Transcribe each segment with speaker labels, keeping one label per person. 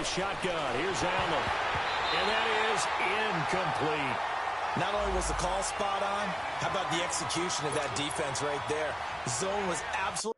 Speaker 1: shotgun. Here's Allen. And that is incomplete.
Speaker 2: Not only was the call spot on, how about the execution of that defense right there? The zone was absolutely...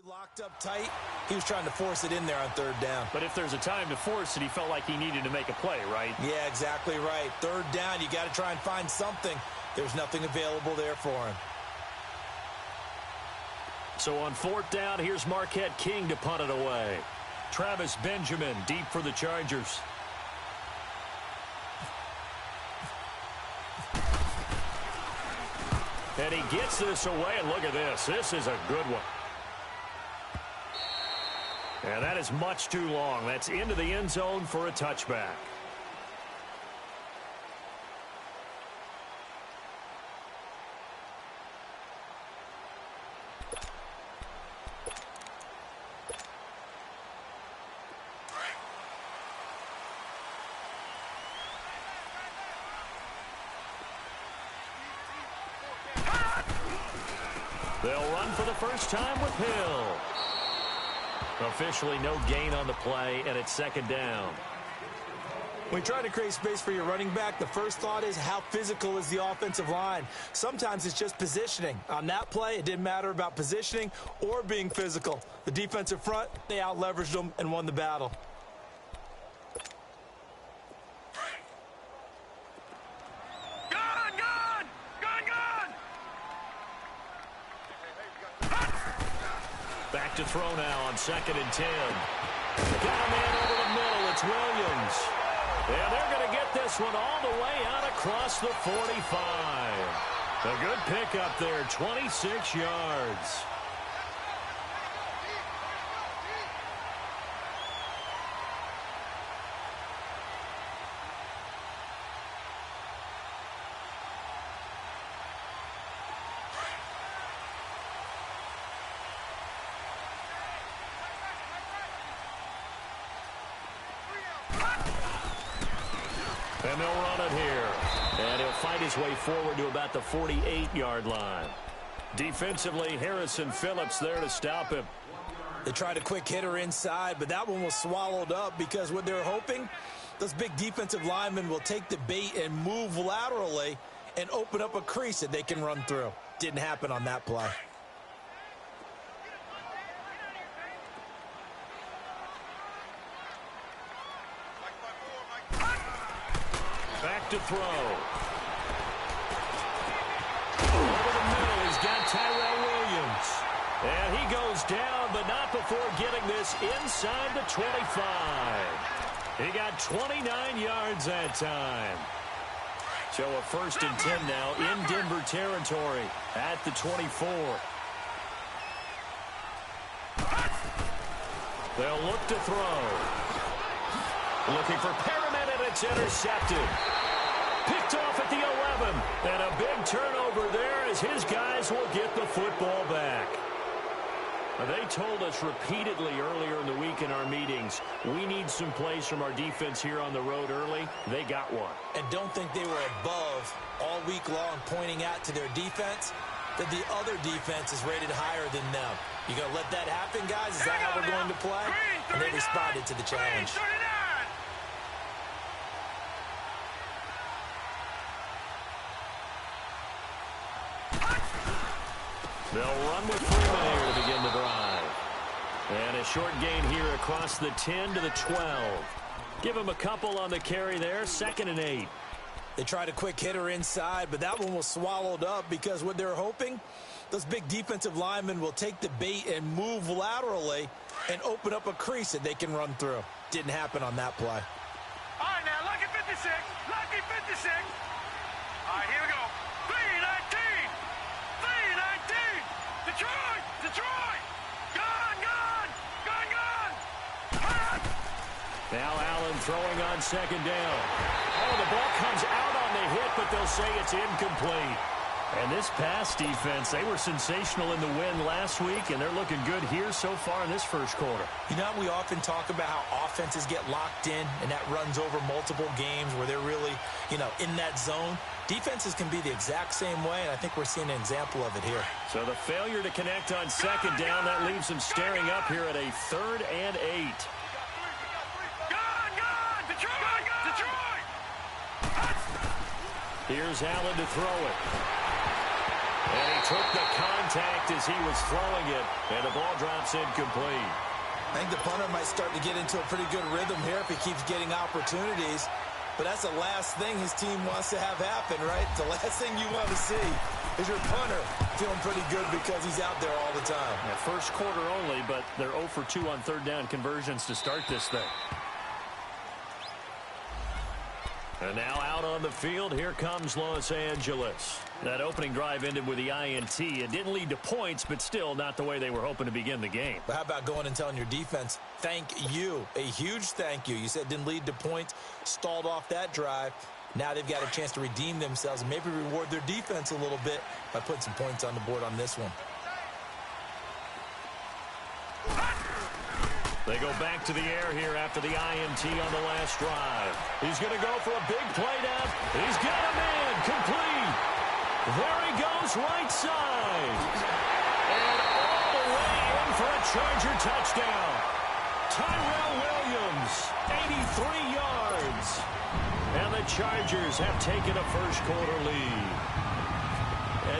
Speaker 2: Locked up tight. He was trying to force it in there on third down.
Speaker 1: But if there's a time to force it, he felt like he needed to make a play, right?
Speaker 2: Yeah, exactly right. Third down, you got to try and find something. There's nothing available there for him.
Speaker 1: So on fourth down, here's Marquette King to punt it away. Travis Benjamin deep for the Chargers. And he gets this away, and look at this. This is a good one. And that is much too long. That's into the end zone for a touchback. They'll run for the first time with Hill. Officially no gain on the play, and it's second down.
Speaker 2: When you try to create space for your running back, the first thought is how physical is the offensive line. Sometimes it's just positioning. On that play, it didn't matter about positioning or being physical. The defensive front, they out-leveraged them and won the battle.
Speaker 1: Back to throw now on 2nd and 10. Got a man over the middle. It's Williams. And they're going to get this one all the way out across the 45. A good pickup there, 26 yards. And they'll run it here. And he'll fight his way forward to about the 48-yard line. Defensively, Harrison Phillips there to stop him.
Speaker 2: They tried a quick hitter inside, but that one was swallowed up because what they're hoping, those big defensive linemen will take the bait and move laterally and open up a crease that they can run through. Didn't happen on that play.
Speaker 1: Back to throw. Over the middle, he's got Tyrell Williams. And he goes down, but not before getting this inside the 25. He got 29 yards that time. So a 1st and 10 now in Denver territory at the 24. They'll look to throw. Looking for Perriman, and it's intercepted. Picked off at the 11. And a big turnover there as his guys will get the football back. They told us repeatedly earlier in the week in our meetings, we need some plays from our defense here on the road early. They got one.
Speaker 2: And don't think they were above all week long pointing out to their defense that the other defense is rated higher than them. You going to let that happen, guys? Is that how we're going to play? And they responded to the challenge. They'll run with Freeman here to begin the drive.
Speaker 1: And a short gain here across the 10 to the 12. Give him a couple on the carry there, 2nd and 8.
Speaker 2: They tried a quick hitter inside, but that one was swallowed up because what they're hoping, those big defensive linemen will take the bait and move laterally and open up a crease that they can run through. Didn't happen on that play.
Speaker 3: All right, now, lucky 56. Lucky 56. All right, here we go. 319. 319. Detroit. Detroit. Gone, gone. Gone, gone.
Speaker 1: Now Allen throwing on 2nd down. Oh, the ball comes out on the hit, but they'll say it's incomplete. And this pass defense, they were sensational in the win last week, and they're looking good here so far in this first quarter.
Speaker 2: You know, we often talk about how offenses get locked in, and that runs over multiple games where they're really, in that zone. Defenses can be the exact same way, and I think we're seeing an example of it here.
Speaker 1: So the failure to connect on 2nd down, that leaves them staring up here at a 3rd and 8. Here's Allen to throw it. And he took the contact as he was throwing it, and the ball drops incomplete.
Speaker 2: I think the punter might start to get into a pretty good rhythm here if he keeps getting opportunities. But that's the last thing his team wants to have happen, right? The last thing you want to see is your punter feeling pretty good because he's out there all the time.
Speaker 1: Yeah, first quarter only, but they're 0 for 2 on 3rd down conversions to start this thing. And now out on the field, here comes Los Angeles. That opening drive ended with the INT. It didn't lead to points, but still not the way they were hoping to begin the game.
Speaker 2: But how about going and telling your defense, thank you, a huge thank you. You said didn't lead to points, stalled off that drive. Now they've got a chance to redeem themselves and maybe reward their defense a little bit by putting some points on the board on this one.
Speaker 1: They go back to the air here after the INT on the last drive. He's going to go for a big play down. He's got a man complete. There he goes right side. And all the way in for a Charger touchdown. Tyrell Williams, 83 yards. And the Chargers have taken a first quarter lead.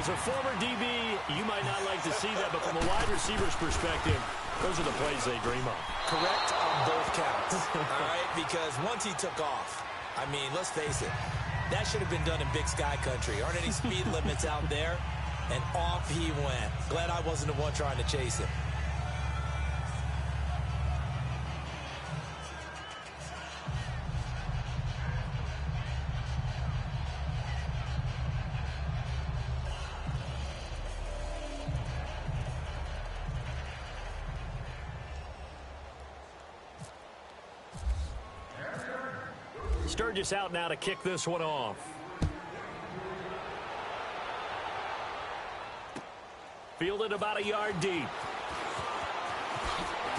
Speaker 1: As a former DB, you might not like to see that, but from a wide receiver's perspective, those are the plays they dream of.
Speaker 2: Correct on both counts, all right? Because once he took off, I mean, let's face it, that should have been done in Big Sky Country. Aren't any speed limits out there? And off he went. Glad I wasn't the one trying to chase him.
Speaker 1: Sturgis out now to kick this one off. Fielded about a yard deep.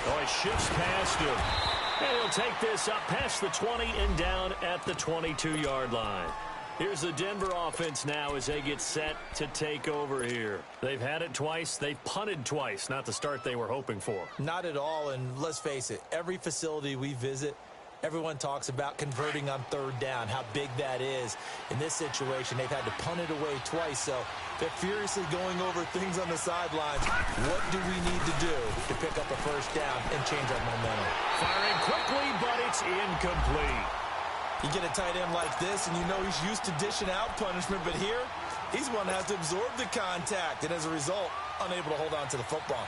Speaker 1: Oh, he shifts past him. And he'll take this up past the 20 and down at the 22-yard line. Here's the Denver offense now as they get set to take over here. They've had it twice. They've punted twice. Not the start they were hoping for.
Speaker 2: Not at all, and let's face it, every facility we visit, everyone talks about converting on 3rd down, how big that is. In this situation, they've had to punt it away twice, so they're furiously going over things on the sidelines. What do we need to do to pick up a first down and change our momentum?
Speaker 1: Firing quickly, but it's incomplete.
Speaker 2: You get a tight end like this, and you know he's used to dishing out punishment, but here, he's one that has to absorb the contact, and as a result, unable to hold on to the football.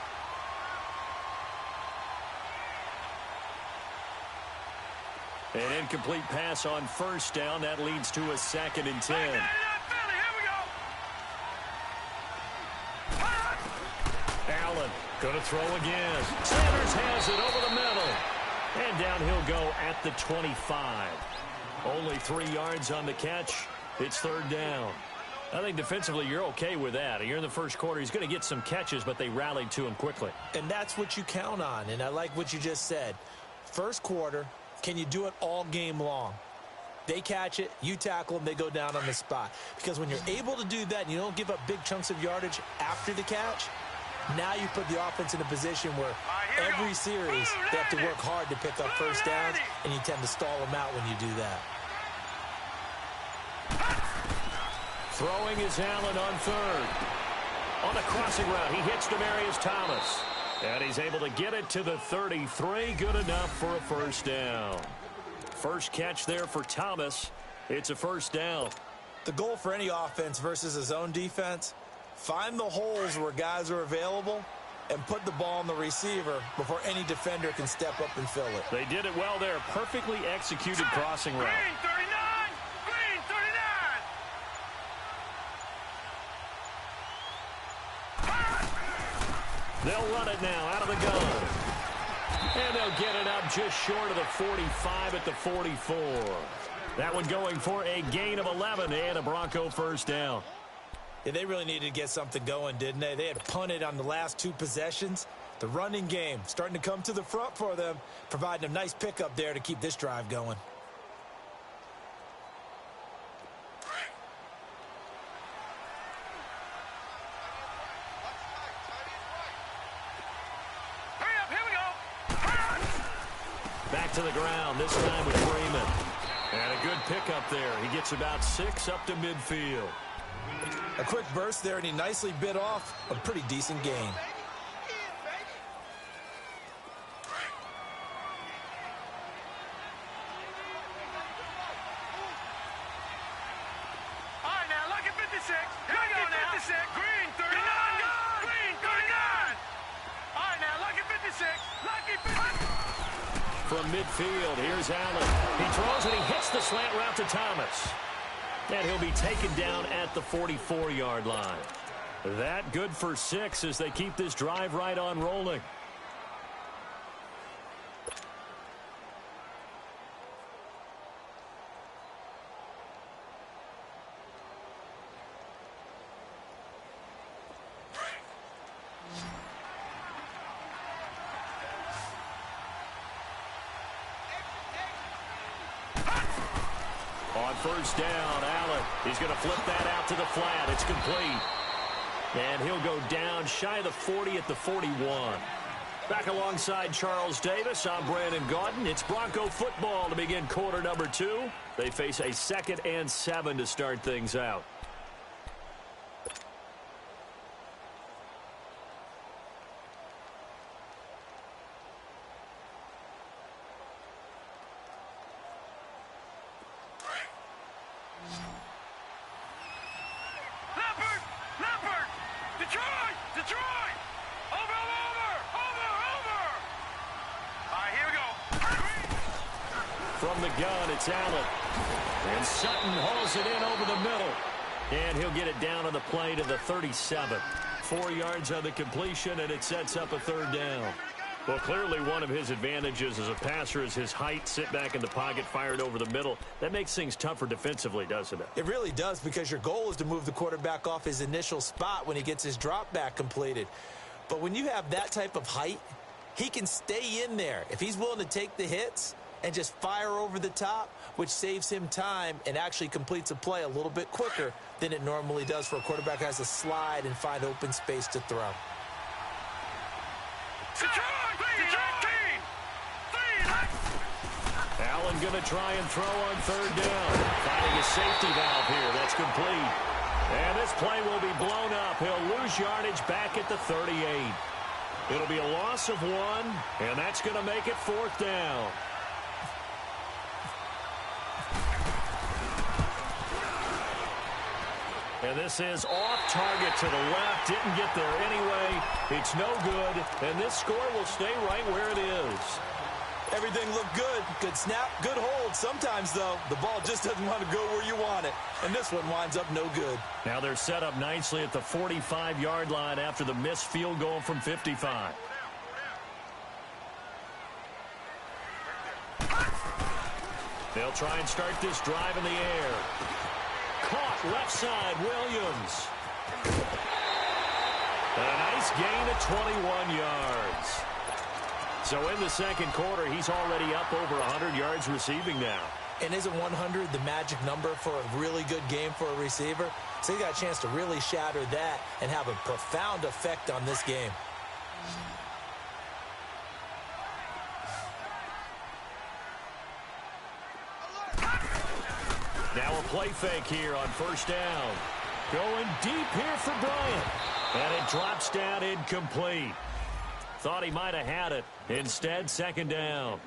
Speaker 1: An incomplete pass on first down. That leads to a 2nd and 10. Allen going to throw again. Sanders has it over the middle. And down he'll go at the 25. Only 3 yards on the catch. It's 3rd down. I think defensively you're okay with that. You're in the first quarter. He's going to get some catches, but they rallied to him quickly.
Speaker 2: And that's what you count on, and I like what you just said. First quarter, can you do it all game long? They catch it, you tackle them, they go down on the spot. Because when you're able to do that and you don't give up big chunks of yardage after the catch, now you put the offense in a position where every series they have to work hard to pick up first downs, and you tend to stall them out when you do that. Throwing is Allen on 3rd. On a crossing route, he hits Demaryius Thomas.
Speaker 1: And he's able to get it to the 33. Good enough for a first down. First catch there for Thomas. It's a first down.
Speaker 2: The goal for any offense versus a zone defense, find the holes where guys are available and put the ball on the receiver before any defender can step up and fill it.
Speaker 1: They did it well there. Perfectly executed crossing route.
Speaker 3: Green 39! Green 39!
Speaker 1: They'll run it now out of the gun. And they'll get it up just short of the 45 at the 44. That one going for a gain of 11 and a Bronco first down.
Speaker 2: Yeah, they really needed to get something going, didn't they? They had punted on the last two possessions. The running game starting to come to the front for them, providing a nice pickup there to keep this drive going.
Speaker 3: Hurry up, here we go!
Speaker 1: Back to the ground, this time with Freeman. And a good pickup there. He gets about 6 up to midfield.
Speaker 2: A quick burst there, and he nicely bit off a pretty decent gain.
Speaker 3: All right, now, lucky 56. Here we go now. 56. Green 39. Green 39. All right, now, lucky 56. Lucky 56.
Speaker 1: From midfield, here's Allen. He throws and he hits the slant route to Thomas. And he'll be taken down at the 44-yard line. That good for 6 as they keep this drive right on rolling. On first down, Allen. He's going to flip that out to the flat. It's complete. And he'll go down shy of the 40 at the 41. Back alongside Charles Davis, I'm Brandon Gaudin. It's Bronco football to begin quarter number 2. They face a 2nd and 7 to start things out.
Speaker 3: Detroit! Over! All right, here we go.
Speaker 1: From the gun, it's Allen. And Sutton hauls it in over the middle. And he'll get it down on the play to the 37. 4 yards on the completion, and it sets up a third down. Well, clearly one of his advantages as a passer is his height. Sit back in the pocket, fired over the middle. That makes things tougher defensively, doesn't it?
Speaker 2: It really does, because your goal is to move the quarterback off his initial spot when he gets his drop back completed. But when you have that type of height, he can stay in there if he's willing to take the hits and just fire over the top, which saves him time and actually completes a play a little bit quicker than it normally does for a quarterback who has to slide and find open space to throw.
Speaker 1: Allen going to try and throw on third down. Finding a safety valve here. That's complete. And this play will be blown up. He'll lose yardage back at the 38. It'll be a loss of 1, and that's going to make it 4th down. And this is off target to the left. Didn't get there anyway. It's no good. And this score will stay right where it is.
Speaker 2: Everything looked good. Good snap, good hold. Sometimes, though, the ball just doesn't want to go where you want it. And this one winds up no good.
Speaker 1: Now they're set up nicely at the 45-yard line after the missed field goal from 55. They'll try and start this drive in the air. Caught left side, Williams. A nice gain of 21 yards. So in the second quarter, he's already up over 100 yards receiving now.
Speaker 2: And isn't 100 the magic number for a really good game for a receiver? So he got a chance to really shatter that and have a profound effect on this game.
Speaker 1: Now a play fake here on first down. Going deep here for Bryant. And it drops down incomplete. Thought he might have had it. Instead, second down.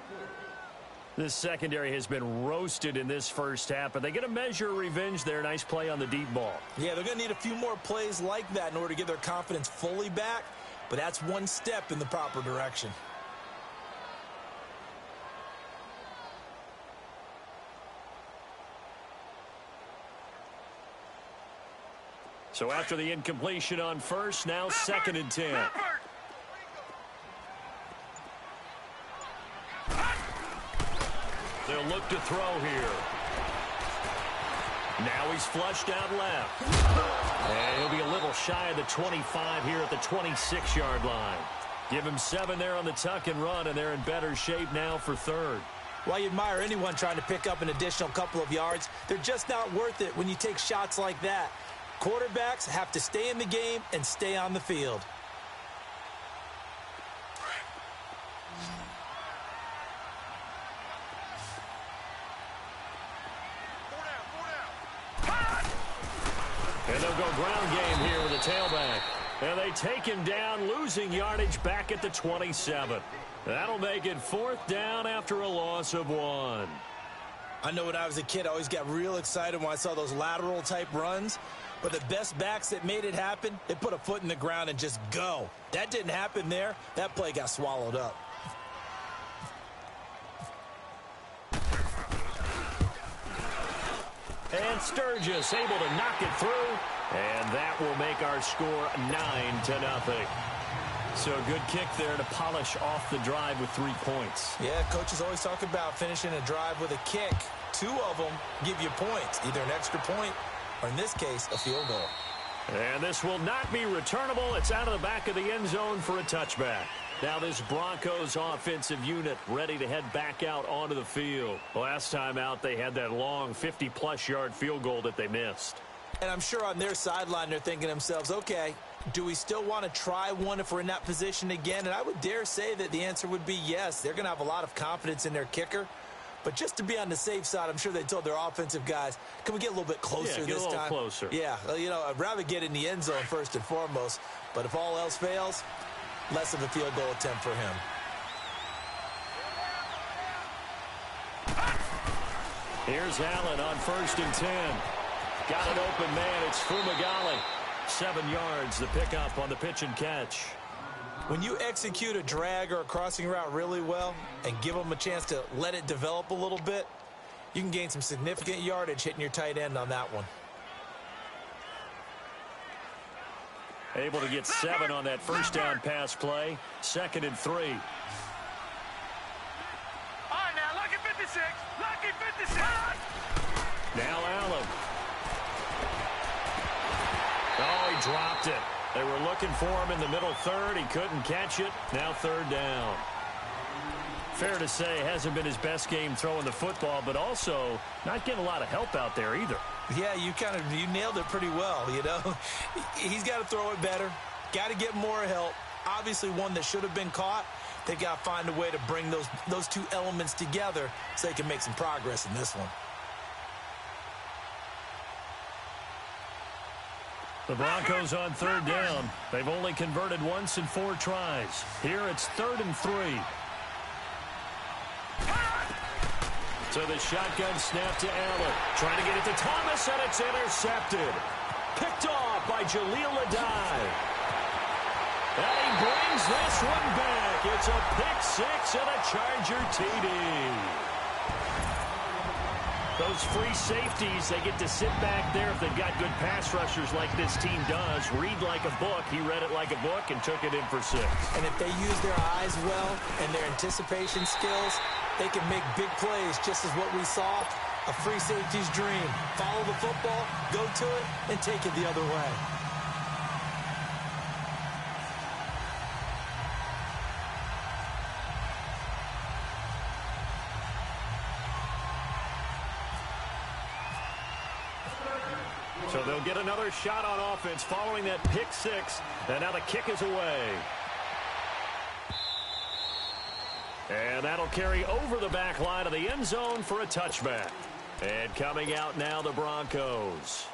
Speaker 1: This secondary has been roasted in this first half, but they get a measure of revenge there. Nice play on the deep ball.
Speaker 2: Yeah, they're going to need a few more plays like that in order to get their confidence fully back, but that's one step in the proper direction.
Speaker 1: So after the incompletion on first, now second and 10. They'll look to throw here. Now he's flushed out left. And he'll be a little shy of the 25 here at the 26-yard line. Give him 7 there on the tuck and run, and they're in better shape now for third.
Speaker 2: Well, you admire anyone trying to pick up an additional couple of yards. They're just not worth it when you take shots like that. Quarterbacks have to stay in the game and stay on the field.
Speaker 1: And they'll go ground game here with a tailback. And they take him down, losing yardage back at the 27. That'll make it fourth down after a loss of 1.
Speaker 2: I know when I was a kid, I always got real excited when I saw those lateral type runs. But the best backs that made it happen, they put a foot in the ground and just go. That didn't happen there. That play got swallowed up.
Speaker 1: And Sturgis able to knock it through. And that will make our score 9-0. So a good kick there to polish off the drive with 3 points.
Speaker 2: Yeah, coaches always talk about finishing a drive with a kick. 2 of them give you points, either an extra point or in this case, a field goal.
Speaker 1: And this will not be returnable. It's out of the back of the end zone for a touchback. Now this Broncos offensive unit ready to head back out onto the field. Last time out, they had that long 50-plus yard field goal that they missed.
Speaker 2: And I'm sure on their sideline, they're thinking to themselves, okay, do we still want to try one if we're in that position again? And I would dare say that the answer would be yes. They're going to have a lot of confidence in their kicker. But just to be on the safe side, I'm sure they told their offensive guys, can we get a little bit closer this time?
Speaker 1: Closer.
Speaker 2: Yeah, you know, I'd rather get in the end zone first and foremost. But if all else fails, less of a field goal attempt for him.
Speaker 1: Here's Allen on 1st and 10. Got an open man. It's Fumagalli. 7 yards, the pickup on the pitch and catch.
Speaker 2: When you execute a drag or a crossing route really well and give them a chance to let it develop a little bit, you can gain some significant yardage hitting your tight end on that one.
Speaker 1: Able to get 7 on that first down pass play. 2nd and 3.
Speaker 3: All right, now, lucky 56. Lucky 56.
Speaker 1: Now Allen. Oh, he dropped it. They were looking for him in the middle third. He couldn't catch it. Now 3rd down. Fair to say, hasn't been his best game throwing the football, but also not getting a lot of help out there either.
Speaker 2: Yeah, you nailed it pretty well, you know. He's got to throw it better. Got to get more help. Obviously one that should have been caught. They got to find a way to bring those 2 elements together so they can make some progress in this one.
Speaker 1: The Broncos on 3rd down. They've only converted once in 4 tries. Here it's 3rd and 3. So the shotgun snap to Allen. Trying to get it to Thomas, and it's intercepted. Picked off by Jaleel Adai. And he brings this one back. It's a pick 6 and a Charger TD. Those free safeties, they get to sit back there if they've got good pass rushers like this team does. Read like a book. He read it like a book and took it in for 6.
Speaker 2: And if they use their eyes well and their anticipation skills, they can make big plays, just as what we saw, a free safety's dream. Follow the football, go to it, and take it the other way.
Speaker 1: So they'll get another shot on offense following that pick 6. And now the kick is away. And that'll carry over the back line of the end zone for a touchback. And coming out now, the Broncos.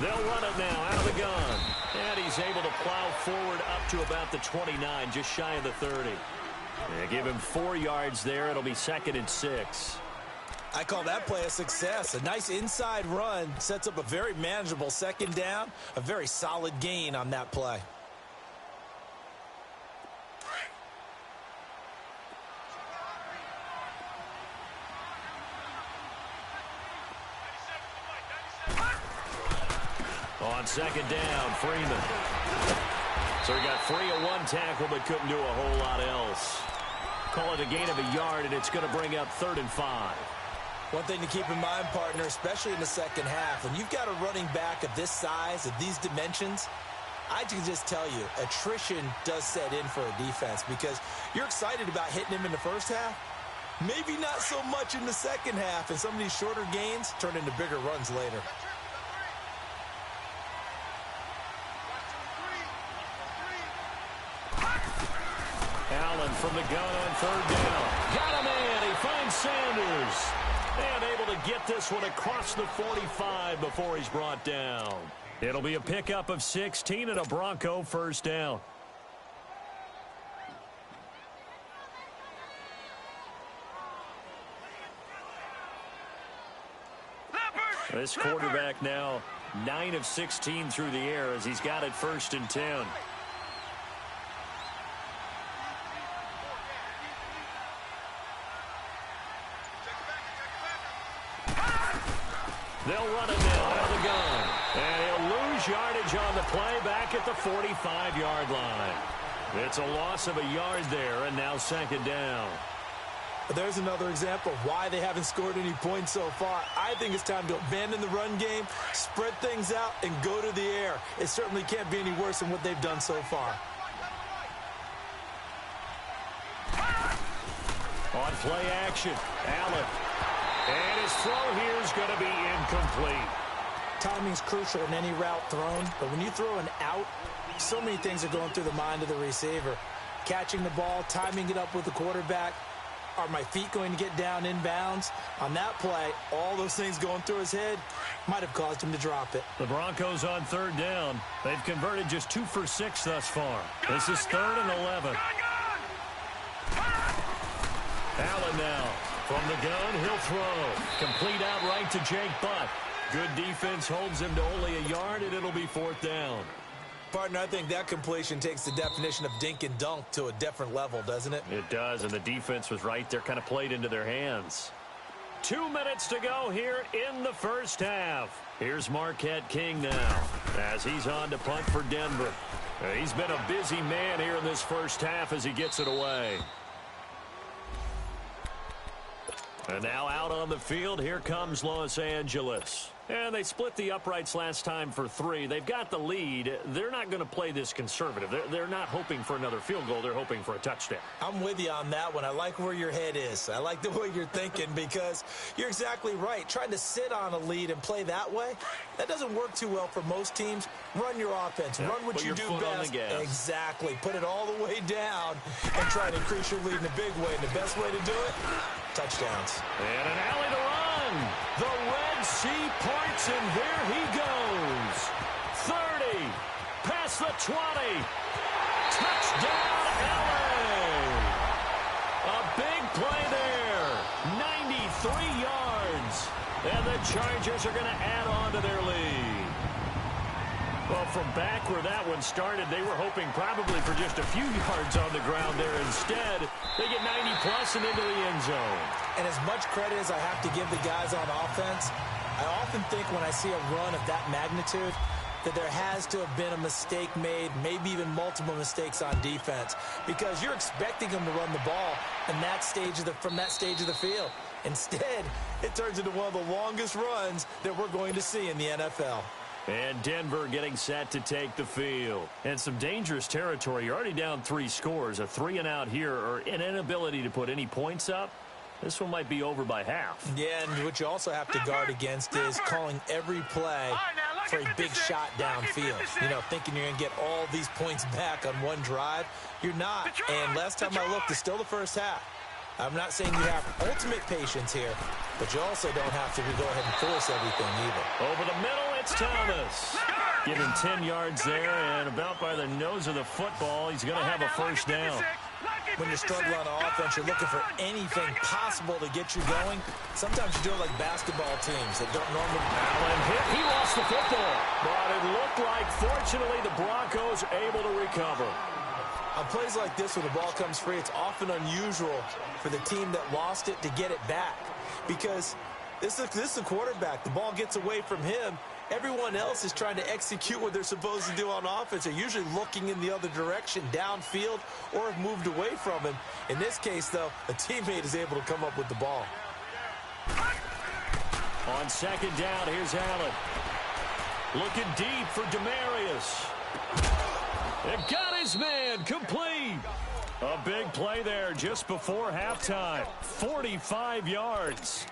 Speaker 1: They'll run it now out of the gun. And he's able to plow forward up to about the 29, just shy of the 30. They give him 4 yards there. It'll be 2nd and 6.
Speaker 2: I call that play a success. A nice inside run sets up a very manageable 2nd down. A very solid gain on that play.
Speaker 1: On 2nd down, Freeman. So he got free of 1 tackle, but couldn't do a whole lot else. Call it a gain of a yard, and it's going to bring up 3rd and 5.
Speaker 2: One thing to keep in mind, partner, especially in the second half, when you've got a running back of this size, of these dimensions, I can just tell you, attrition does set in for a defense because you're excited about hitting him in the first half. Maybe not so much in the second half, and some of these shorter gains turn into bigger runs later.
Speaker 1: Allen from the gun on 3rd down. Got him in. He finds Sanders. And able to get this one across the 45 before he's brought down. It'll be a pickup of 16 and a Bronco 1st down. This quarterback now 9 of 16 through the air as he's got it 1st and 10. They'll run it now out of the gun. And he'll lose yardage on the play back at the 45-yard line. It's a loss of a yard there, and now 2nd down.
Speaker 2: There's another example of why they haven't scored any points so far. I think it's time to abandon the run game, spread things out, and go to the air. It certainly can't be any worse than what they've done so far.
Speaker 1: On play action, Allen. And his throw here is going to be incomplete.
Speaker 2: Timing's crucial in any route thrown, but when you throw an out, so many things are going through the mind of the receiver. Catching the ball, timing it up with the quarterback. Are my feet going to get down inbounds? On that play, all those things going through his head might have caused him to drop it.
Speaker 1: The Broncos on 3rd down. They've converted just 2 for 6 thus far. This is 3rd and 11. Allen now. From the gun, he'll throw. Complete out right to Jake Butt. Good defense holds him to only a yard, and it'll be 4th down.
Speaker 2: Partner, I think that completion takes the definition of dink and dunk to a different level, doesn't it?
Speaker 1: It does, and the defense was right there, kind of played into their hands. 2 minutes to go here in the first half. Here's Marquette King now as he's on to punt for Denver. He's been a busy man here in this first half as he gets it away. And now out on the field, here comes Los Angeles. And they split the uprights last time for 3. They've got the lead. They're not going to play this conservative. They're not hoping for another field goal. They're hoping for a touchdown.
Speaker 2: I'm with you on that one. I like where your head is. I like the way you're thinking because you're exactly right. Trying to sit on a lead and play that way, that doesn't work too well for most teams. Run your offense.
Speaker 1: Yeah,
Speaker 2: run what you do best. Exactly. Put it all the way down and try to increase your lead in a big way. And the best way to do it, touchdowns.
Speaker 1: And an alley to run. The Red Sea parts, and there he goes. 30, past the 20. Touchdown, LA. A big play there. 93 yards. And the Chargers are going to add on to their lead. Well, from back where that one started, they were hoping probably for just a few yards on the ground there. Instead, they get 90-plus and into the end zone.
Speaker 2: And as much credit as I have to give the guys on offense, I often think when I see a run of that magnitude that there has to have been a mistake made, maybe even multiple mistakes on defense, because you're expecting them to run the ball in that stage from that stage of the field. Instead, it turns into one of the longest runs that we're going to see in the NFL.
Speaker 1: And Denver getting set to take the field. And some dangerous territory. You're already down 3 scores. A 3-and-out here, or an inability to put any points up. This one might be over by half.
Speaker 2: Yeah, and what you also have to guard against is calling every play for a big shot downfield. You know, thinking you're going to get all these points back on one drive. You're not. And last time I looked, it's still the first half. I'm not saying you have ultimate patience here, but you also don't have to go ahead and force everything either.
Speaker 1: Over the middle, That's Thomas. Give him 10 yards there, and about by the nose of the football, he's going to have a first down.
Speaker 2: When you're struggling on offense, you're looking for anything possible to get you going. Sometimes you do it like basketball teams that don't normally.
Speaker 1: Allen hit. He lost the football. But it looked like, fortunately, the Broncos are able to recover.
Speaker 2: On plays like this, when the ball comes free, it's often unusual for the team that lost it to get it back. Because this is the quarterback. The ball gets away from him. Everyone else is trying to execute what they're supposed to do on offense. They're usually looking in the other direction, downfield, or have moved away from him. In this case, though, a teammate is able to come up with the ball.
Speaker 1: On second down, here's Allen. Looking deep for Demarius. It got his man complete. A big play there just before halftime. 45 yards.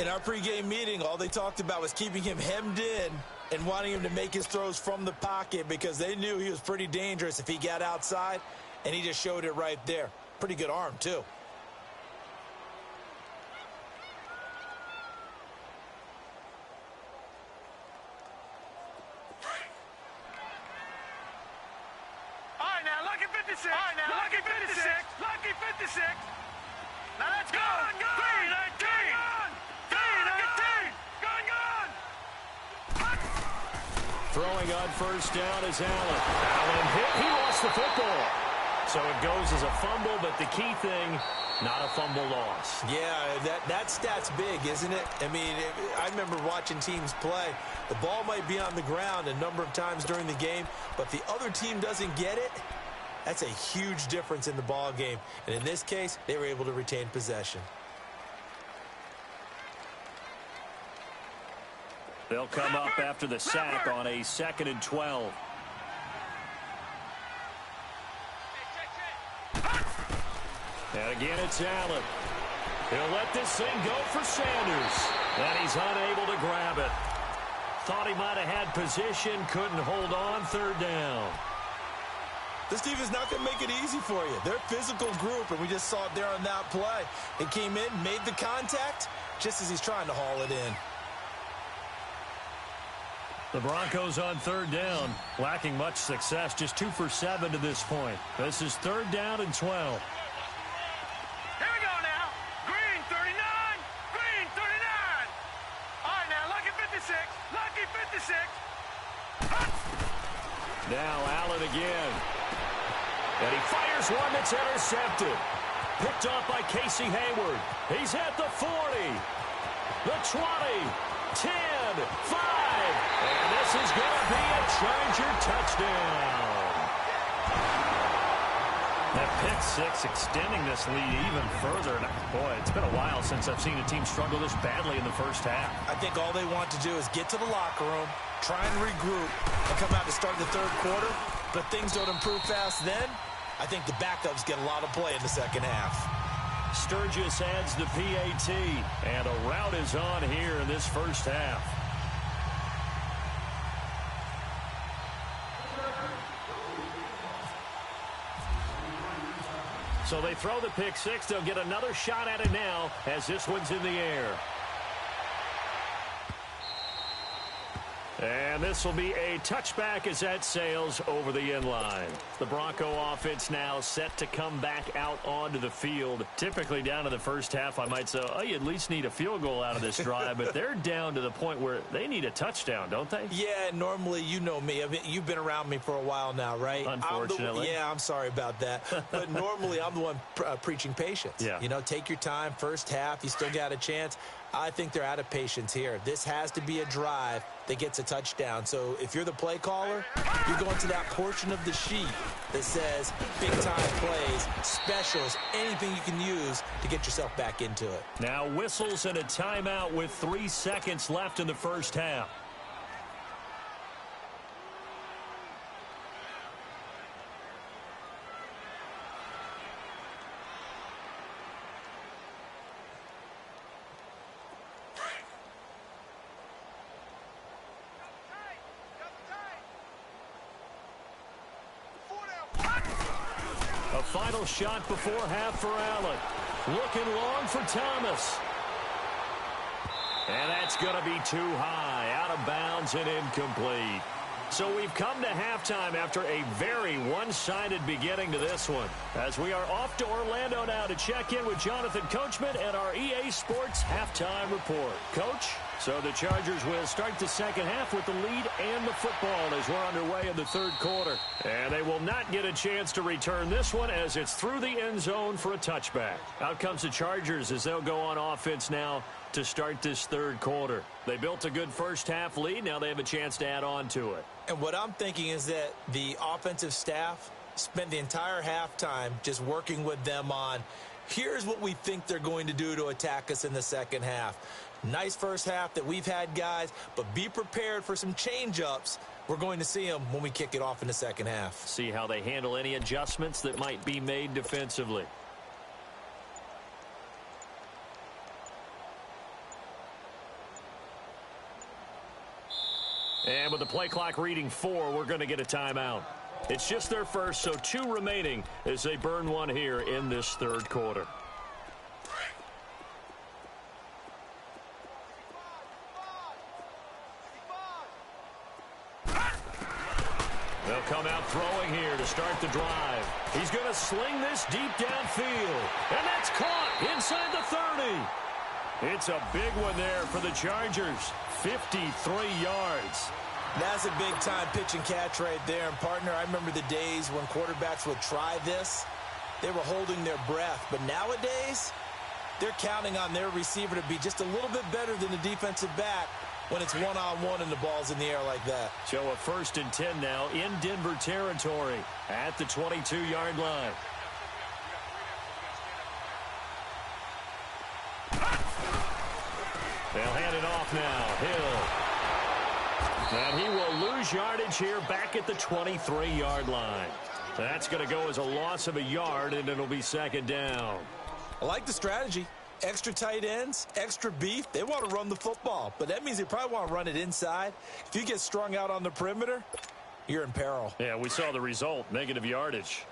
Speaker 2: In our pregame meeting, all they talked about was keeping him hemmed in and wanting him to make his throws from the pocket because they knew he was pretty dangerous if he got outside, and he just showed it right there. Pretty good arm, too.
Speaker 3: All right, now, lucky 56. All right, now, lucky 56. Lucky 56. Now, let's go. Green 19.
Speaker 1: Throwing on first down is Allen. Allen hit. He lost the football. So it goes as a fumble, but the key thing, not a fumble loss.
Speaker 2: Yeah, that stat's big, isn't it? I mean, I remember watching teams play. The ball might be on the ground a number of times during the game, but the other team doesn't get it. That's a huge difference in the ball game. And in this case, they were able to retain possession.
Speaker 1: They'll come up after the sack on a 2nd and 12. And again, it's Allen. He'll let this thing go for Sanders. And he's unable to grab it. Thought he might have had position, couldn't hold on, 3rd down.
Speaker 2: This team is not going to make it easy for you. They're a physical group, and we just saw it there on that play. It came in, made the contact, just as he's trying to haul it in.
Speaker 1: The Broncos on 3rd down, lacking much success, just 2 for 7 to this point. This is 3rd down and 12.
Speaker 3: Here we go now. Green 39. Green 39. All right, now, lucky 56. Lucky 56.
Speaker 1: Now Allen again. And he fires one that's intercepted. Picked off by Casey Hayward. He's at the 40. The 20. 10, 5, and this is going to be a Charger touchdown. That pick six extending this lead even further. And boy, it's been a while since I've seen a team struggle this badly in the first half.
Speaker 2: I think all they want to do is get to the locker room, try and regroup, and come out to start the 3rd quarter. But things don't improve fast then. I think the backups get a lot of play in the 2nd half.
Speaker 1: Sturgis adds the PAT, and a rout is on here in this first half. So they throw the pick six. They'll get another shot at it now as this one's in the air. And this will be a touchback as that sails over the end line. The Bronco offense now set to come back out onto the field. Typically down to the first half, I might say, oh, you at least need a field goal out of this drive. But they're down to the point where they need a touchdown, don't they?
Speaker 2: Yeah, normally, you know me. I mean, you've been around me for a while now, right?
Speaker 1: Unfortunately.
Speaker 2: I'm sorry about that. But normally, I'm the one preaching patience.
Speaker 1: Yeah.
Speaker 2: You know, take your time. First half, you still got a chance. I think they're out of patience here. This has to be a drive that gets a touchdown. So if you're the play caller, you're going to that portion of the sheet that says big-time plays, specials, anything you can use to get yourself back into it.
Speaker 1: Now whistles and a timeout with 3 seconds left in the first half. A final shot before half for Allen. Looking long for Thomas. And that's going to be too high, out of bounds and incomplete. So we've come to halftime after a very one-sided beginning to this one. As we are off to Orlando now to check in with Jonathan Coachman and our EA Sports halftime report. Coach? So the Chargers will start the second half with the lead and the football as we're underway in the third quarter. And they will not get a chance to return this one as it's through the end zone for a touchback. Out comes the Chargers as they'll go on offense now to start this third quarter. They built a good first half lead. Now they have a chance to add on to it.
Speaker 2: And what I'm thinking is that the offensive staff spent the entire halftime just working with them on, here's what we think they're going to do to attack us in the second half. Nice first half that we've had, guys, but be prepared for some change-ups. We're going to see them when we kick it off in the second half.
Speaker 1: See how they handle any adjustments that might be made defensively. And with the play clock reading 4, we're going to get a timeout. It's just their first, so 2 remaining as they burn one here in this third quarter. They'll come out throwing here to start the drive. He's going to sling this deep downfield. And that's caught inside the 30. It's a big one there for the Chargers. 53 yards.
Speaker 2: That's a big-time pitch and catch right there. And, partner, I remember the days when quarterbacks would try this. They were holding their breath. But nowadays, they're counting on their receiver to be just a little bit better than the defensive back when it's one-on-one and the ball's in the air like that.
Speaker 1: So a 1st and 10 now in Denver territory at the 22-yard line. They'll hand it off now. Hill. And he will lose yardage here back at the 23-yard line. That's going to go as a loss of a yard, and it'll be second down.
Speaker 2: I like the strategy. Extra tight ends, extra beef. They want to run the football, but that means they probably want to run it inside. If you get strung out on the perimeter, you're in peril.
Speaker 1: Yeah, we saw the result, negative yardage.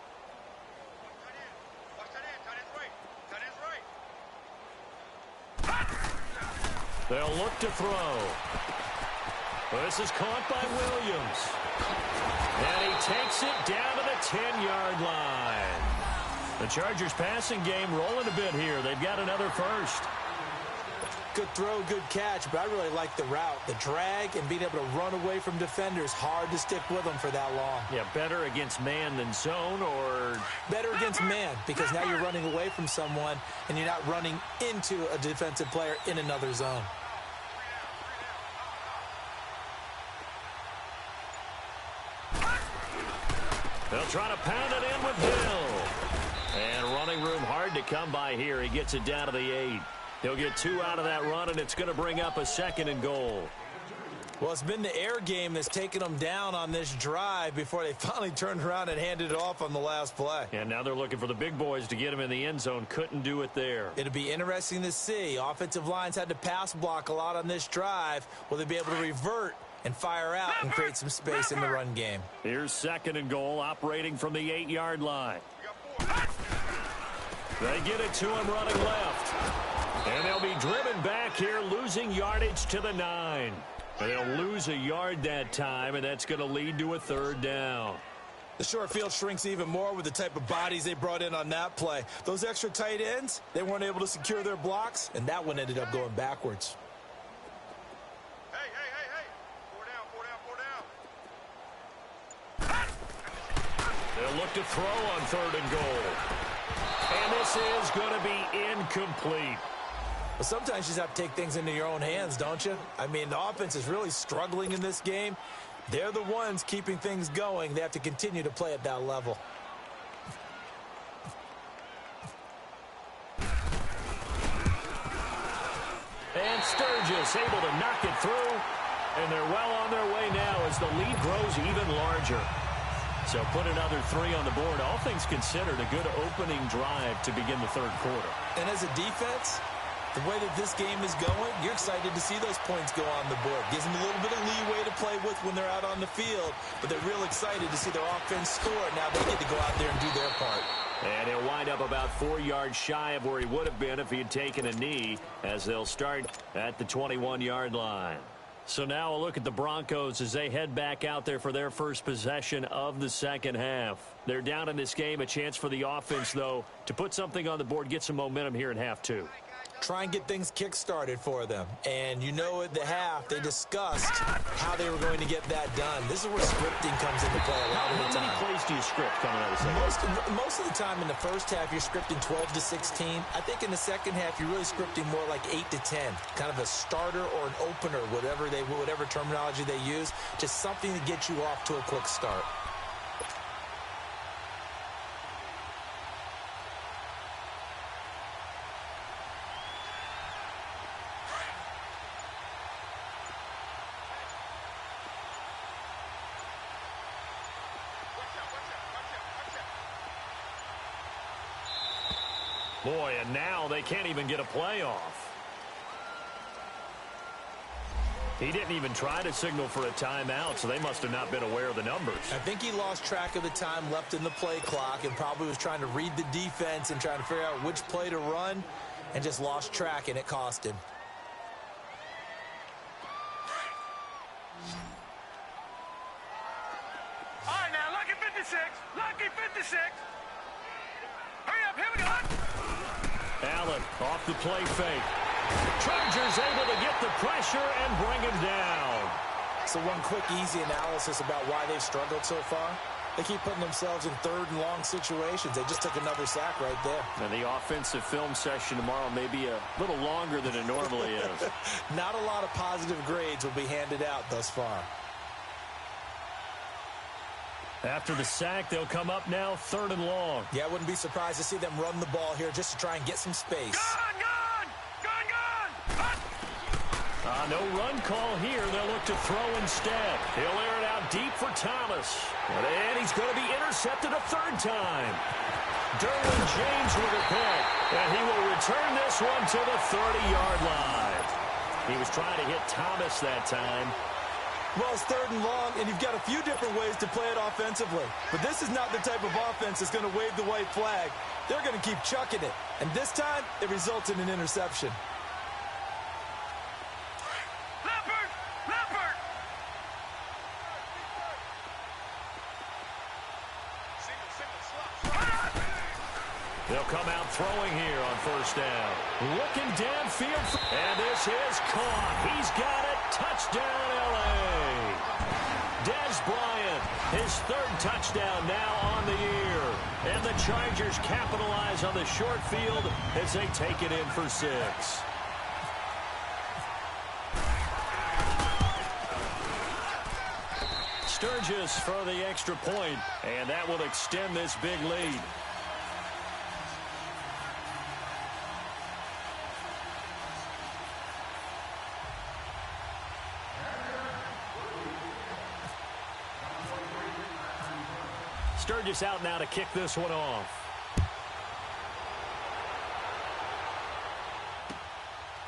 Speaker 1: They'll look to throw. This is caught by Williams. And he takes it down to the 10-yard line. The Chargers passing game rolling a bit here. They've got another first.
Speaker 2: Good throw, good catch, but I really like the route. The drag and being able to run away from defenders. Hard to stick with them for that long.
Speaker 1: Yeah, better against man than zone, or?
Speaker 2: Better against man, because now you're running away from someone and you're not running into a defensive player in another zone.
Speaker 1: They'll try to pound it in with Hill. And running room hard to come by here. He gets it down to the 8. He'll get 2 out of that run, and it's going to bring up a 2nd and goal.
Speaker 2: Well, it's been the air game that's taken them down on this drive before they finally turned around and handed it off on the last play.
Speaker 1: And now they're looking for the big boys to get him in the end zone. Couldn't do it there.
Speaker 2: It'll be interesting to see. Offensive lines had to pass block a lot on this drive. Will they be able to revert and fire out and create some space in the run game?
Speaker 1: Here's 2nd and goal, operating from the 8-yard line. They get it to him running left. And they'll be driven back here, losing yardage to the 9. And they'll lose a yard that time, and that's going to lead to a 3rd down.
Speaker 2: The short field shrinks even more with the type of bodies they brought in on that play. Those extra tight ends, they weren't able to secure their blocks, and that one ended up going backwards.
Speaker 1: They'll look to throw on 3rd and goal. And this is going to be incomplete.
Speaker 2: But sometimes you just have to take things into your own hands, don't you? I mean, the offense is really struggling in this game. They're the ones keeping things going. They have to continue to play at that level.
Speaker 1: And Sturgis able to knock it through. And they're well on their way now as the lead grows even larger. So put another 3 on the board. All things considered, a good opening drive to begin the third quarter.
Speaker 2: And as a defense, the way that this game is going, you're excited to see those points go on the board. Gives them a little bit of leeway to play with when they're out on the field, but they're real excited to see their offense score. Now they get to go out there and do their part.
Speaker 1: And he'll wind up about 4 yards shy of where he would have been if he had taken a knee, as they'll start at the 21-yard line. So now a look at the Broncos as they head back out there for their first possession of the second half. They're down in this game. A chance for the offense, though, to put something on the board, get some momentum here in half two.
Speaker 2: Try and get things kick-started for them. And you know at the half, they discussed how they were going to get that done. This is where scripting comes into play a lot of the time.
Speaker 1: How many plays do you script coming out of the second?
Speaker 2: Most of the time in the first half, you're scripting 12 to 16. I think in the second half, you're really scripting more like 8 to 10. Kind of a starter or an opener, whatever terminology they use. Just something to get you off to a quick start.
Speaker 1: Boy, and now they can't even get a play off. He didn't even try to signal for a timeout, so they must have not been aware of the numbers.
Speaker 2: I think he lost track of the time left in the play clock and probably was trying to read the defense and trying to figure out which play to run and just lost track, and it cost him.
Speaker 3: All right, now, lucky 56. Lucky 56. Hurry up, here we go.
Speaker 1: Allen off the play fake. Chargers able to get the pressure and bring him down.
Speaker 2: So one quick, easy analysis about why they've struggled so far. They keep putting themselves in third and long situations. They just took another sack right there.
Speaker 1: And the offensive film session tomorrow may be a little longer than it normally is.
Speaker 2: Not a lot of positive grades will be handed out thus far.
Speaker 1: After the sack, they'll come up now third and long.
Speaker 2: Yeah, I wouldn't be surprised to see them run the ball here just to try and get some space.
Speaker 3: Gone, gone, gone, gone.
Speaker 1: No run call here. They'll look to throw instead. He'll air it out deep for Thomas. And he's going to be intercepted a third time. Derwin James with a pick. And he will return this one to the 30-yard line. He was trying to hit Thomas that time.
Speaker 2: Well, it's third and long, and you've got a few different ways to play it offensively. But this is not the type of offense that's going to wave the white flag. They're going to keep chucking it. And this time, it results in an interception.
Speaker 3: Leopard! Leopard!
Speaker 1: They'll come out throwing here on first down. Looking downfield. And this is caught. He's got it. Touchdown, L.A. Dez Bryant, his third touchdown now on the year. And the Chargers capitalize on the short field as they take it in for 6. Sturgis for the extra point, and that will extend this big lead. Sturgis out now to kick this one off.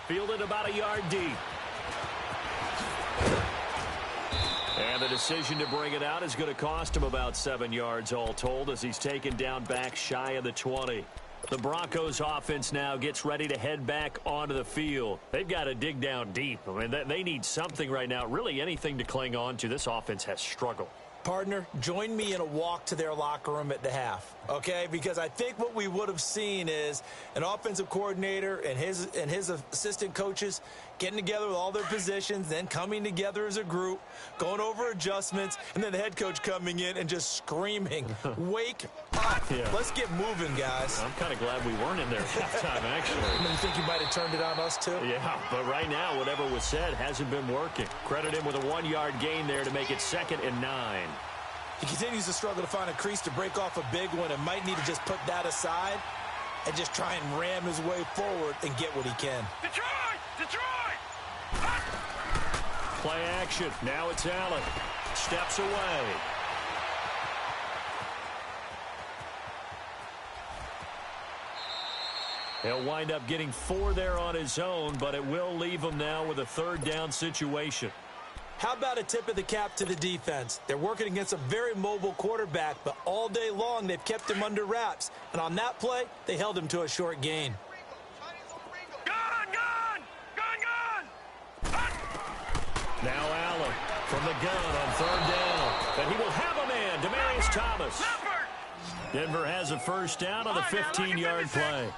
Speaker 1: Fielded about a yard deep. And the decision to bring it out is going to cost him about 7 yards all told as he's taken down back shy of the 20. The Broncos offense now gets ready to head back onto the field. They've got to dig down deep. I mean, they need something right now, really anything to cling on to. This offense has struggled.
Speaker 2: Partner, join me in a walk to their locker room at the half, okay? Because I think what we would have seen is an offensive coordinator and his assistant coaches getting together with all their positions, then coming together as a group, going over adjustments, and then the head coach coming in and just screaming, wake up. Yeah. Let's get moving, guys.
Speaker 1: I'm kind of glad we weren't in there at halftime, actually.
Speaker 2: You think you might have turned it on us, too?
Speaker 1: Yeah, but right now, whatever was said hasn't been working. Credit him with a 1-yard gain there to make it 2nd and 9.
Speaker 2: He continues to struggle to find a crease to break off a big one and might need to just put that aside and just try and ram his way forward and get what he can.
Speaker 3: Detroit! Detroit!
Speaker 1: Play action. Now it's Allen. Steps away. He'll wind up getting 4 there on his own, but it will leave him now with a 3rd down situation.
Speaker 2: How about a tip of the cap to the defense? They're working against a very mobile quarterback, but all day long they've kept him under wraps. And on that play, they held him to a short gain.
Speaker 1: Now Allen from the gun on third down. And he will have a man, Demaryius Thomas. Denver has a first down on the 15-yard play.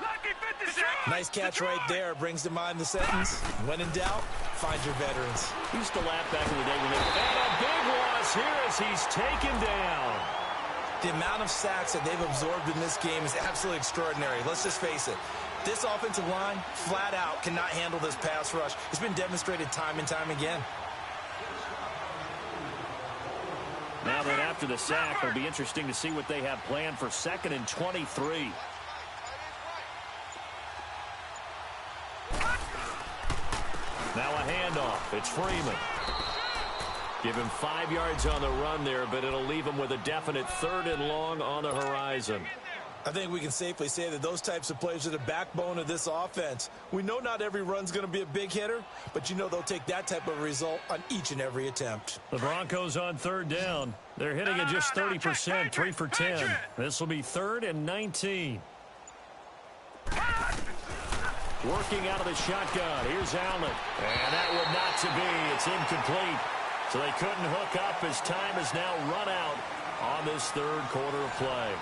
Speaker 2: Nice catch right there. Brings to mind the sentence, when in doubt, find your veterans.
Speaker 1: Used to laugh back in the day when they... And a big loss here as he's taken down.
Speaker 2: The amount of sacks that they've absorbed in this game is absolutely extraordinary. Let's just face it. This offensive line, flat out, cannot handle this pass rush. It's been demonstrated time and time again.
Speaker 1: Now that after the sack, it'll be interesting to see what they have planned for 2nd and 23. Now a handoff. It's Freeman. Give him 5 yards on the run there, but it'll leave him with a definite 3rd and long on the horizon.
Speaker 2: I think we can safely say that those types of plays are the backbone of this offense. We know not every run's going to be a big hitter, but you know they'll take that type of result on each and every attempt.
Speaker 1: The Broncos on third down. They're hitting at just 30%, 3 for 10. This will be 3rd and 19. Working out of the shotgun. Here's Allen. And that would not to be. It's incomplete. So they couldn't hook up as time has now run out on this 3rd quarter of play.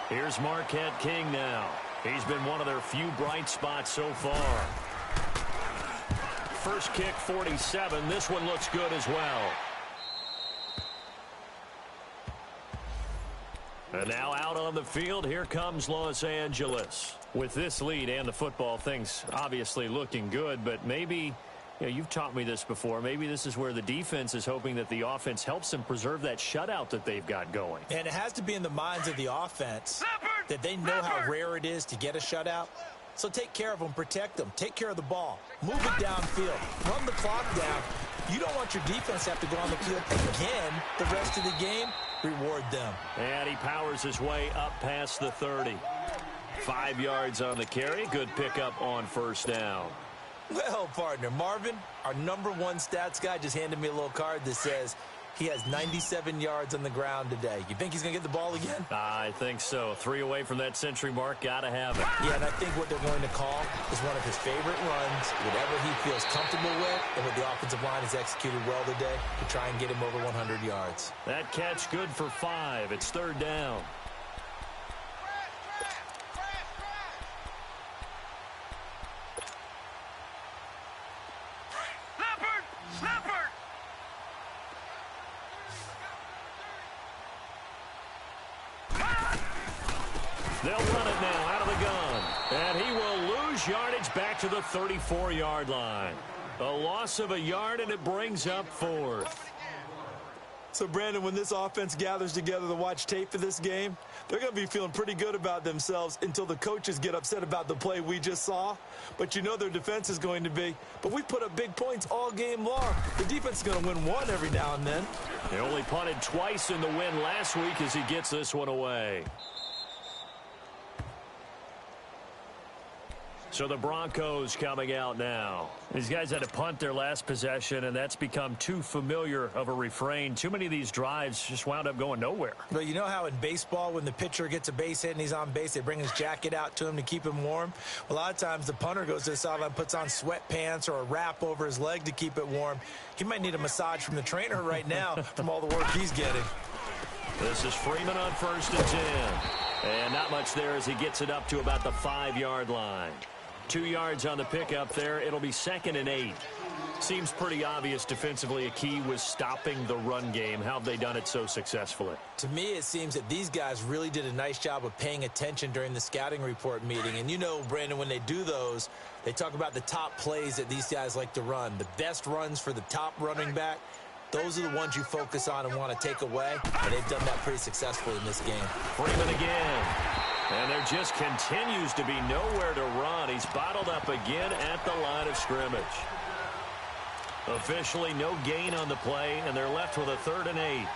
Speaker 1: Here's Marquette King now. He's been one of their few bright spots so far. First kick, 47. This one looks good as well. And now out on the field, here comes Los Angeles. With this lead and the football, things obviously looking good, but maybe, you've taught me this before, maybe this is where the defense is hoping that the offense helps them preserve that shutout that they've got going.
Speaker 2: And it has to be in the minds of the offense that they know how rare it is to get a shutout. So take care of them, protect them, take care of the ball, move it downfield, run the clock down. You don't want your defense to have to go on the field again the rest of the game. Reward them.
Speaker 1: And he powers his way up past the 30. 5 yards on the carry. Good pickup on first down.
Speaker 2: Well, partner, Marvin, our #1 stats guy, just handed me a little card that says he has 97 yards on the ground today. You think he's going to get the ball again?
Speaker 1: I think so. 3 away from that century mark. Got to have it.
Speaker 2: Yeah, and I think what they're going to call is one of his favorite runs, whatever he feels comfortable with, and what the offensive line has executed well today to try and get him over 100 yards.
Speaker 1: That catch good for 5. It's 3rd down. They'll run it now out of the gun. And he will lose yardage back to the 34-yard line. A loss of a yard, and it brings up 4th.
Speaker 2: So, Brandon, when this offense gathers together to watch tape for this game, they're going to be feeling pretty good about themselves until the coaches get upset about the play we just saw. But you know their defense is going to be. But we put up big points all game long. The defense is going to win one every now and then.
Speaker 1: They only punted twice in the win last week as he gets this one away. So the Broncos coming out now. These guys had to punt their last possession, and that's become too familiar of a refrain. Too many of these drives just wound up going nowhere.
Speaker 2: But you know how in baseball, when the pitcher gets a base hit and he's on base, they bring his jacket out to him to keep him warm? A lot of times the punter goes to the sideline, puts on sweatpants or a wrap over his leg to keep it warm. He might need a massage from the trainer right now from all the work he's getting.
Speaker 1: This is Freeman on 1st and 10. And not much there as he gets it up to about the 5-yard line. 2 yards on the pickup there. It'll be 2nd and 8. Seems pretty obvious defensively a key was stopping the run game. How have they done it so successfully?
Speaker 2: To me, it seems that these guys really did a nice job of paying attention during the scouting report meeting. And you know, Brandon, when they do those, they talk about the top plays that these guys like to run. The best runs for the top running back, those are the ones you focus on and want to take away. And they've done that pretty successfully in this game.
Speaker 1: Freeman again. And there just continues to be nowhere to run. He's bottled up again at the line of scrimmage. Officially no gain on the play, and they're left with a 3rd and 8.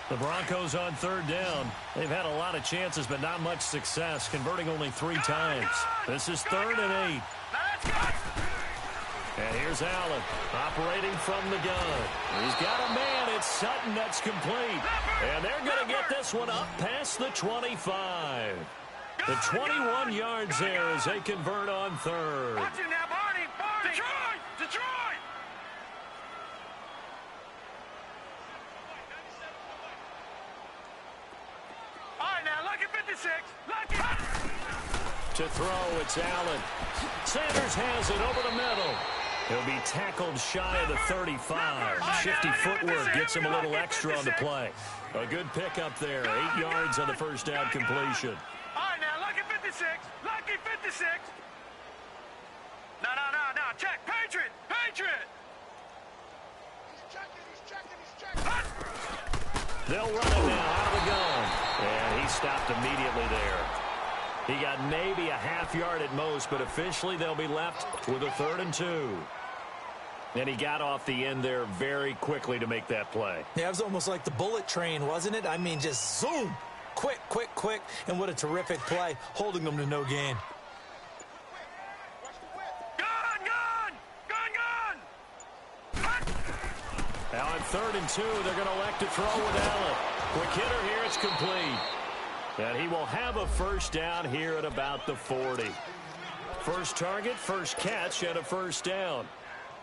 Speaker 1: The Broncos on third down. They've had a lot of chances, but not much success, converting only 3 times. This is 3rd and 8. And here's Allen, operating from the gun. He's got a man. It's Sutton that's complete. And they're going to get this one up past the 25. The 21 yards there as they convert on 3rd.
Speaker 3: Watch it now, Barney. Detroit! Detroit! All right, now, lucky 56. Lucky.
Speaker 1: To throw, it's Allen. Sanders has it over the middle. He'll be tackled shy of the 35. Shifty footwork gets him a little extra on the play. A good pickup there. 8 yards on the first down completion.
Speaker 3: All right, now, lucky 56. Lucky 56. No. Check. Patriot. Patriot. He's checking.
Speaker 1: They'll run it now out of the gun. And he stopped immediately there. He got maybe a half yard at most, but officially they'll be left with a 3rd and 2. And he got off the end there very quickly to make that play.
Speaker 2: Yeah, it was almost like the bullet train, wasn't it? I mean, just zoom. Quick. And what a terrific play, holding them to no gain.
Speaker 1: Now on 3rd and 2, they're going to elect to throw with Allen. Quick hitter here, it's complete. And he will have a first down here at about the 40. First target, first catch, and a first down.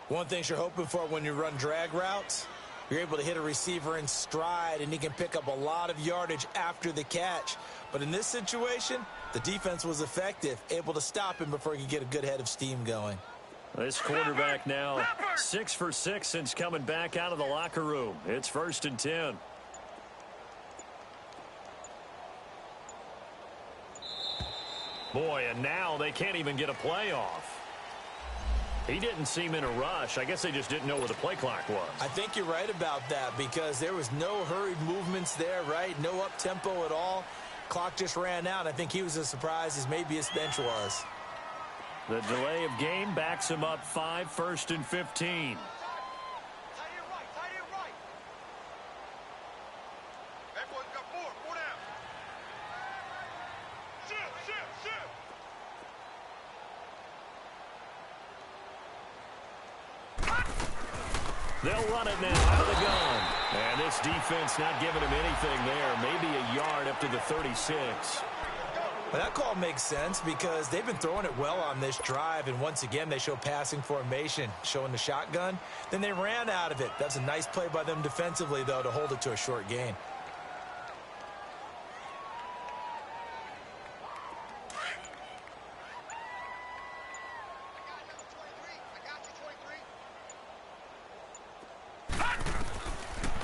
Speaker 2: One thing you're hoping for when you run drag routes, you're able to hit a receiver in stride, and he can pick up a lot of yardage after the catch. But in this situation, the defense was effective, able to stop him before he could get a good head of steam going.
Speaker 1: This quarterback now 6 for 6 since coming back out of the locker room. It's 1st and 10. Boy, and now they can't even get a play off. He didn't seem in a rush. I guess they just didn't know where the play clock was.
Speaker 2: I think you're right about that because there was no hurried movements there, right? No up-tempo at all. Clock just ran out. I think he was as surprised as maybe his bench was.
Speaker 1: The delay of game backs him up 5, 1st and 15. They'll run it now out of the gun. And this defense not giving him anything there. Maybe a yard up to the 36.
Speaker 2: Well, that call makes sense because they've been throwing it well on this drive. And once again, they show passing formation, showing the shotgun. Then they ran out of it. That's a nice play by them defensively, though, to hold it to a short gain.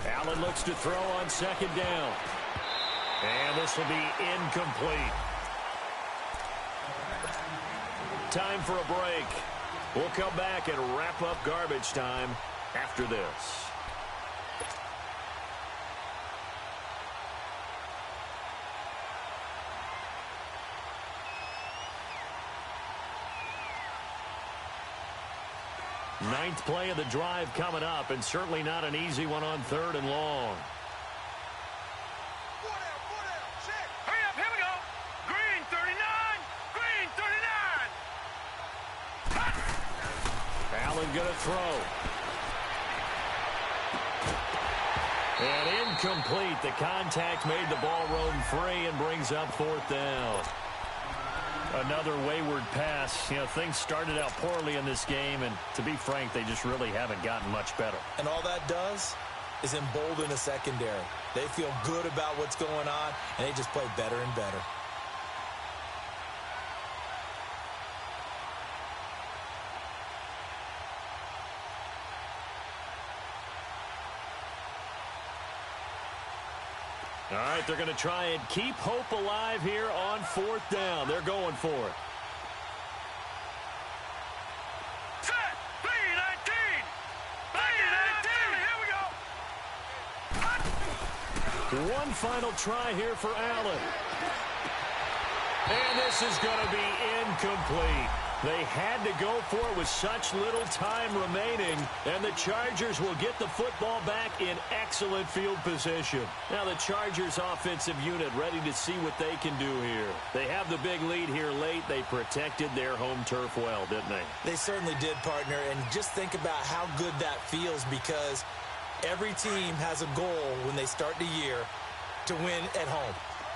Speaker 1: Allen looks to throw on 2nd down. And this will be incomplete. Time for a break. We'll come back and wrap up garbage time after this. Ninth play of the drive coming up, and certainly not an easy one on 3rd and long.
Speaker 3: Hurry up, here we go. Green 39. Green 39.
Speaker 1: Allen gonna throw. And incomplete. The contact made the ball roam free and brings up 4th down. Another wayward pass. You know, things started out poorly in this game, and to be frank, they just really haven't gotten much better.
Speaker 2: And all that does is embolden a secondary. They feel good about what's going on, and they just play better and better.
Speaker 1: All right, they're going to try and keep hope alive here on 4th down. They're going for it.
Speaker 3: Set. Green 19. Here we go.
Speaker 1: One final try here for Allen. And this is going to be incomplete. They had to go for it with such little time remaining, and the Chargers will get the football back in excellent field position. Now the Chargers offensive unit ready to see what they can do here. They have the big lead here late. They protected their home turf well, didn't they?
Speaker 2: They certainly did, partner, and just think about how good that feels, because every team has a goal when they start the year to win at home.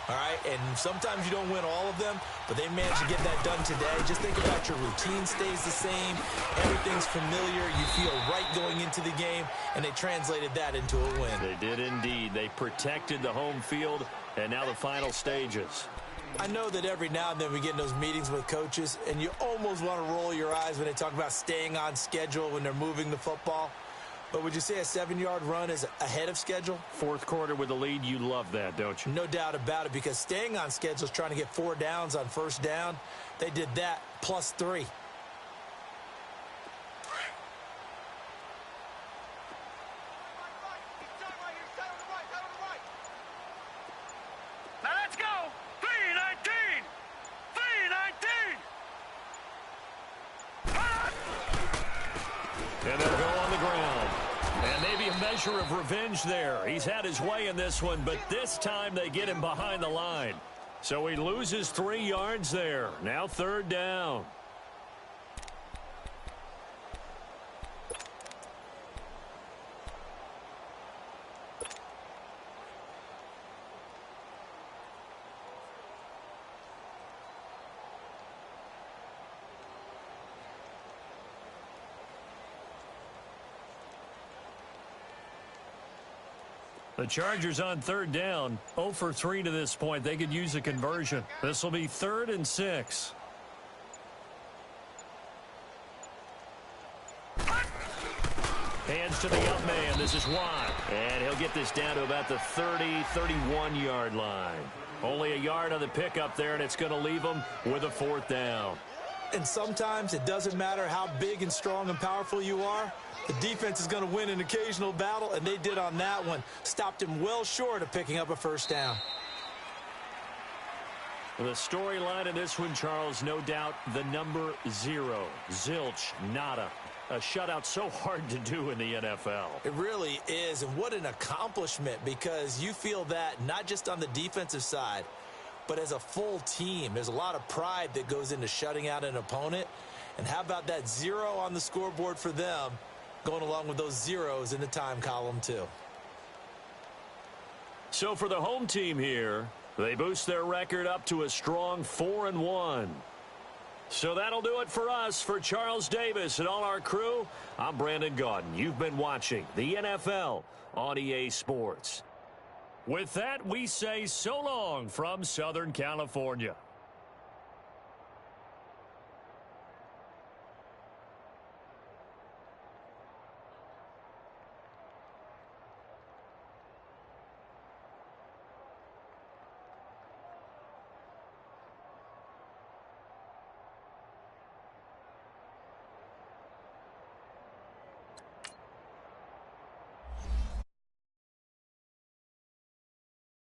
Speaker 2: All right, and sometimes you don't win all of them, but they managed to get that done today. Just think about your routine stays the same. Everything's familiar. You feel right going into the game, and they translated that into a win.
Speaker 1: They did indeed. They protected the home field, and now the final stages.
Speaker 2: I know that every now and then we get in those meetings with coaches, and you almost want to roll your eyes when they talk about staying on schedule when they're moving the football. But would you say a 7-yard run is ahead of schedule?
Speaker 1: Fourth quarter with the lead, you love that, don't you?
Speaker 2: No doubt about it, because staying on schedule is trying to get 4 downs on first down. They did that +3.
Speaker 3: Now let's go. 3-19. 3-19.
Speaker 1: And they'll go on the ground. And maybe a measure of revenge there. He's had his way in this one, but this time they get him behind the line. So he loses 3 yards there. Now third down. The Chargers on third down, 0 for 3 to this point. They could use a conversion. This will be 3rd and 6. Hands to the up man. This is Watt. And he'll get this down to about the 30, 31-yard line. Only a yard on the pickup there, and it's going to leave them with a 4th down.
Speaker 2: And sometimes it doesn't matter how big and strong and powerful you are. The defense is going to win an occasional battle, and they did on that one. Stopped him well short of picking up a first down.
Speaker 1: The storyline in this one, Charles, no doubt the number 0. Zilch, nada. A shutout so hard to do in the NFL.
Speaker 2: It really is, and what an accomplishment, because you feel that not just on the defensive side, but as a full team. There's a lot of pride that goes into shutting out an opponent. And how about that 0 on the scoreboard for them, going along with those zeros in the time column too.
Speaker 1: So for the home team here, they boost their record up to a strong 4-1. So that'll do it for us. For Charles Davis and all our crew, I'm Brandon Gaudin. You've been watching the NFL on EA Sports. With that, we say so long from Southern California.